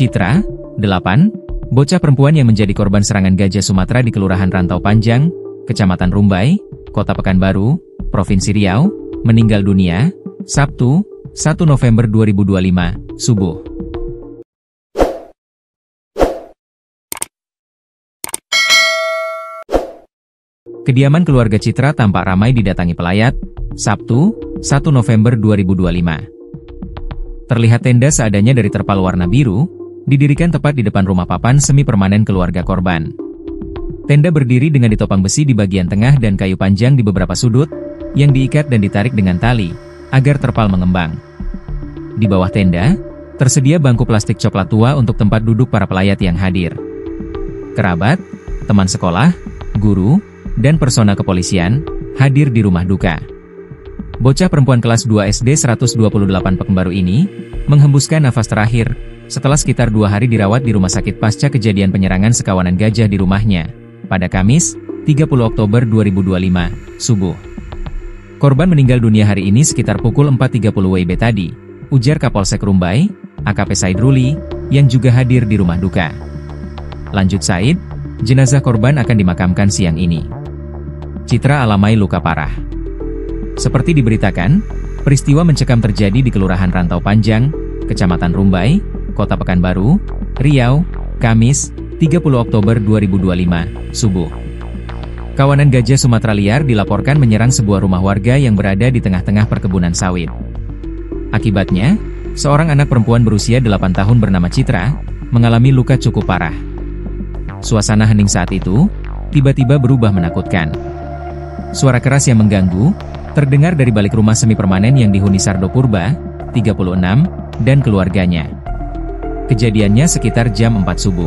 Citra, 8, bocah perempuan yang menjadi korban serangan gajah Sumatera di Kelurahan Rantau Panjang, Kecamatan Rumbai, Kota Pekanbaru, Provinsi Riau, meninggal dunia, Sabtu, 1 November 2025, subuh. Kediaman keluarga Citra tampak ramai didatangi pelayat, Sabtu, 1 November 2025. Terlihat tenda seadanya dari terpal warna biru, didirikan tepat di depan rumah papan semi-permanen keluarga korban. Tenda berdiri dengan ditopang besi di bagian tengah dan kayu panjang di beberapa sudut, yang diikat dan ditarik dengan tali, agar terpal mengembang. Di bawah tenda, tersedia bangku plastik coklat tua untuk tempat duduk para pelayat yang hadir. Kerabat, teman sekolah, guru, dan personel kepolisian, hadir di rumah duka. Bocah perempuan kelas 2 SD 128 Pekanbaru ini, menghembuskan nafas terakhir, setelah sekitar 2 hari dirawat di rumah sakit pasca kejadian penyerangan sekawanan gajah di rumahnya, pada Kamis, 30 Oktober 2025, subuh. Korban meninggal dunia hari ini sekitar pukul 4.30 WIB tadi, ujar Kapolsek Rumbai, AKP Said Ruli, yang juga hadir di rumah duka. Lanjut Said, jenazah korban akan dimakamkan siang ini. Citra alami luka parah. Seperti diberitakan, peristiwa mencekam terjadi di Kelurahan Rantau Panjang, Kecamatan Rumbai, Kota Pekanbaru, Riau, Kamis, 30 Oktober 2025, subuh. Kawanan gajah Sumatera liar dilaporkan menyerang sebuah rumah warga yang berada di tengah-tengah perkebunan sawit. Akibatnya, seorang anak perempuan berusia 8 tahun bernama Citra, mengalami luka cukup parah. Suasana hening saat itu, tiba-tiba berubah menakutkan. Suara keras yang mengganggu, terdengar dari balik rumah semi-permanen yang dihuni Sardo Purba, 36, dan keluarganya. Kejadiannya sekitar jam 4 subuh.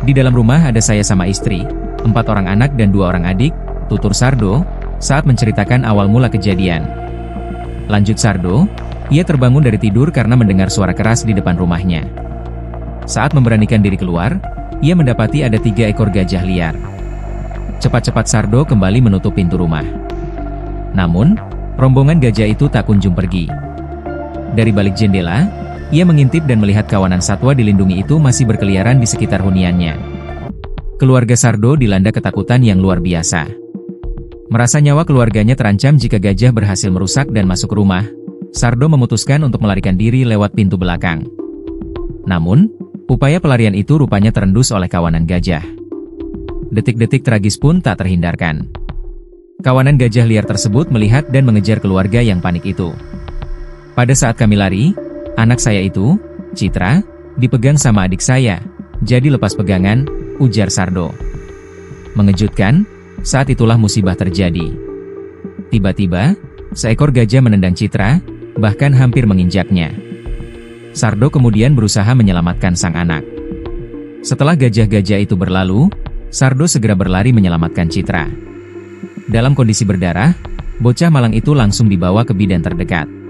Di dalam rumah ada saya sama istri, 4 orang anak dan 2 orang adik, tutur Sardo, saat menceritakan awal mula kejadian. Lanjut Sardo, ia terbangun dari tidur karena mendengar suara keras di depan rumahnya. Saat memberanikan diri keluar, ia mendapati ada 3 ekor gajah liar. Cepat-cepat Sardo kembali menutup pintu rumah. Namun, rombongan gajah itu tak kunjung pergi. Dari balik jendela, ia mengintip dan melihat kawanan satwa dilindungi itu masih berkeliaran di sekitar huniannya. Keluarga Sardo dilanda ketakutan yang luar biasa. Merasa nyawa keluarganya terancam jika gajah berhasil merusak dan masuk rumah, Sardo memutuskan untuk melarikan diri lewat pintu belakang. Namun, upaya pelarian itu rupanya terendus oleh kawanan gajah. Detik-detik tragis pun tak terhindarkan. Kawanan gajah liar tersebut melihat dan mengejar keluarga yang panik itu. Pada saat kami lari, anak saya itu, Citra, dipegang sama adik saya, jadi lepas pegangan, ujar Sardo. Mengejutkan, saat itulah musibah terjadi. Tiba-tiba, seekor gajah menendang Citra, bahkan hampir menginjaknya. Sardo kemudian berusaha menyelamatkan sang anak. Setelah gajah-gajah itu berlalu, Sardo segera berlari menyelamatkan Citra. Dalam kondisi berdarah, bocah malang itu langsung dibawa ke bidan terdekat.